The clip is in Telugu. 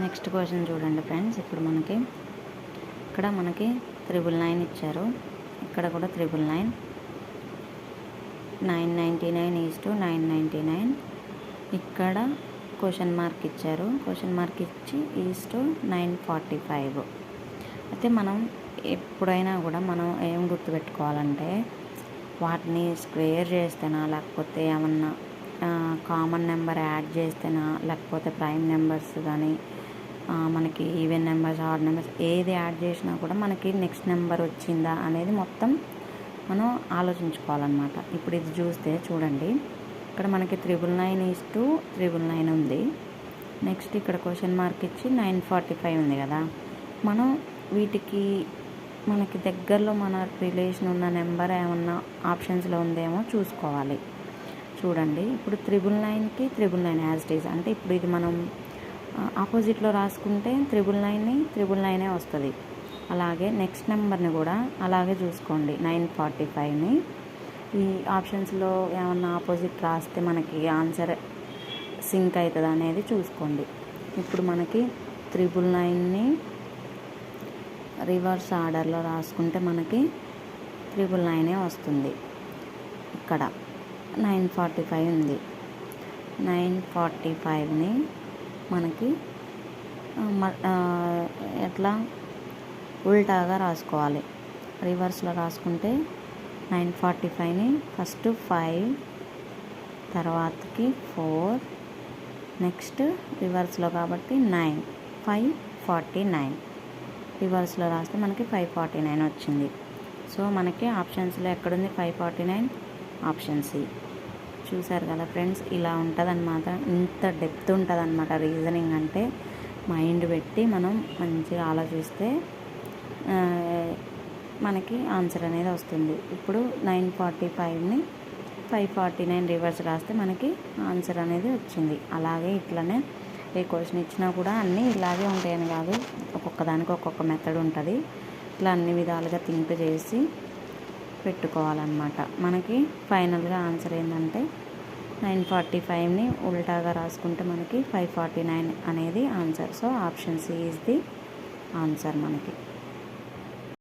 నెక్స్ట్ క్వశ్చన్ చూడండి ఫ్రెండ్స్. ఇప్పుడు ఇక్కడ మనకి 999 ఇచ్చారు, ఇక్కడ కూడా 999, 999:999. ఇక్కడ క్వశ్చన్ మార్క్ ఇచ్చారు, క్వశ్చన్ మార్క్ ఇచ్చి 945. అయితే మనం ఎప్పుడైనా కూడా మనం ఏం గుర్తుపెట్టుకోవాలంటే, వాటిని స్క్వేర్ చేస్తేనా, లేకపోతే ఏమన్నా కామన్ నెంబర్ యాడ్ చేస్తేనా, లేకపోతే ప్రైమ్ నెంబర్స్ కానీ మనకి ఈవెన్ నెంబర్స్, ఆడ్ నెంబర్స్ ఏది యాడ్ చేసినా కూడా మనకి నెక్స్ట్ నెంబర్ వచ్చిందా అనేది మొత్తం మనం ఆలోచించుకోవాలన్నమాట. ఇప్పుడు ఇది చూస్తే చూడండి, ఇక్కడ మనకి 999:999 ఉంది. నెక్స్ట్ ఇక్కడ క్వశ్చన్ మార్క్ ఇచ్చి 945 ఉంది కదా. మనం వీటికి మనకి దగ్గరలో మన రిలేషన్ ఉన్న నెంబర్ ఏమన్నా ఆప్షన్స్లో ఉందేమో చూసుకోవాలి. చూడండి, ఇప్పుడు 999కి 999 యాజ్ ఇట్ ఈజ్. అంటే ఇప్పుడు ఇది మనం ఆపోజిట్లో రాసుకుంటే 999 వస్తుంది. అలాగే నెక్స్ట్ నెంబర్ని కూడా అలాగే చూసుకోండి. 945ని ఈ ఆప్షన్స్లో ఏమన్నా ఆపోజిట్ రాస్తే మనకి ఆన్సర్ సింక్ అవుతుంది అనేది చూసుకోండి. ఇప్పుడు మనకి 999ని రివర్స్ ఆర్డర్లో రాసుకుంటే మనకి 999 వస్తుంది. ఇక్కడ 945 ఉంది. 945ని మనకి ఎట్లా ఉల్టాగా రాసుకోవాలి. రివర్స్లో రాసుకుంటే 945ని ఫస్ట్ 5, తర్వాతకి 4, నెక్స్ట్ రివర్స్లో కాబట్టి 9, 549. రివర్స్లో రాస్తే మనకి 549 వచ్చింది. సో మనకి ఆప్షన్స్లో ఎక్కడుంది 549, ఆప్షన్ సి. చూసారు కదా ఫ్రెండ్స్, ఇలా ఉంటుందన్నమాట. ఇంత డెప్త్ ఉంటుందన్నమాట రీజనింగ్ అంటే. మైండ్ పెట్టి మనం మంచిగా ఆలోచిస్తే మనకి ఆన్సర్ అనేది వస్తుంది. ఇప్పుడు 945ని 549 రివర్స్ రాస్తే మనకి ఆన్సర్ అనేది వచ్చింది. అలాగే ఇట్లనే ఏ క్వశ్చన్ ఇచ్చినా కూడా అన్నీ ఇలాగే ఉంటాయని కాదు, ఒక్కొక్క దానికి ఒక్కొక్క మెథడ్ ఉంటుంది. ఇట్లా అన్ని విధాలుగా థింక్ చేసి పెట్టుకోవాలన్నమాట. మనకి ఫైనల్గా ఆన్సర్ ఏంటంటే 945ని ఉల్టాగా రాసుకుంటే మనకి 549 అనేది answer. So option C is the answer మనకి.